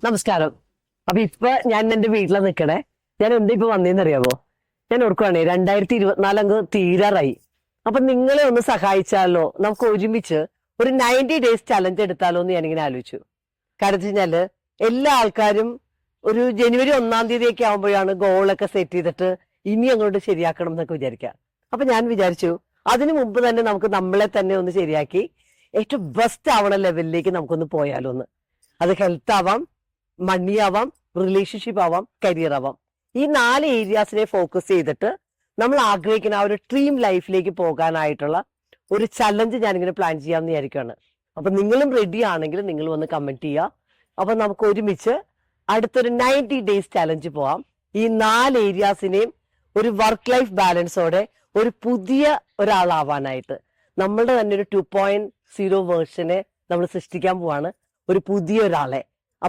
നമസ്കാരം. അപ്പൊ ഞാൻ എന്റെ വീട്ടിലാ നിക്കണേ. ഞാൻ എന്താ ഇപ്പൊ വന്നേന്നറിയാമോ? ഞാൻ ഓർക്കുവാണേ 2024 അങ്ങ് തീരാറായി. അപ്പൊ നിങ്ങളെ ഒന്ന് സഹായിച്ചാലോ, നമുക്ക് ഒരുമിച്ച് ഒരു 90 ഡേയ്സ് ചലഞ്ച് എടുത്താലോ എന്ന് ഞാനിങ്ങനെ ആലോചിച്ചു. കാരണം വെച്ച് കഴിഞ്ഞാല് എല്ലാ ആൾക്കാരും ഒരു ജനുവരി 1-ാം തീയതിയൊക്കെ ആകുമ്പോഴാണ് ഗോളൊക്കെ സെറ്റ് ചെയ്തിട്ട് ഇനി അങ്ങോട്ട് ശരിയാക്കണം എന്നൊക്കെ വിചാരിക്കാം. അപ്പൊ ഞാൻ വിചാരിച്ചു അതിനു മുമ്പ് തന്നെ നമുക്ക് നമ്മളെ തന്നെ ഒന്ന് ശരിയാക്കി ഏറ്റവും ബെസ്റ്റ് ആവണ ലെവലിലേക്ക് നമുക്കൊന്ന് പോയാലോ എന്ന്. അത് ഹെൽത്ത് ആവാം, മണി ആവാം, റിലേഷൻഷിപ്പ് ആവാം, കരിയർ ആവാം. ഈ 4 ഏരിയാസിനെ ഫോക്കസ് ചെയ്തിട്ട് നമ്മൾ ആഗ്രഹിക്കുന്ന ആ ഒരു ഡ്രീം ലൈഫിലേക്ക് പോകാനായിട്ടുള്ള ഒരു ചലഞ്ച് ഞാനിങ്ങനെ പ്ലാൻ ചെയ്യാമെന്ന് വിചാരിക്കുകയാണ്. അപ്പൊ നിങ്ങളും റെഡി ആണെങ്കിൽ നിങ്ങൾ വന്ന് കമന്റ് ചെയ്യുക. അപ്പൊ നമുക്ക് ഒരുമിച്ച് അടുത്തൊരു 90 ഡേയ്സ് ചലഞ്ച് പോവാം. ഈ 4 ഏരിയാസിനെയും ഒരു വർക്ക് ലൈഫ് ബാലൻസോടെ ഒരു പുതിയ ഒരാളാവാനായിട്ട് നമ്മളുടെ തന്നെ ഒരു 2.0 വേർഷനെ നമ്മൾ സൃഷ്ടിക്കാൻ പോവാണ്. ഒരു പുതിയ ഒരാളെ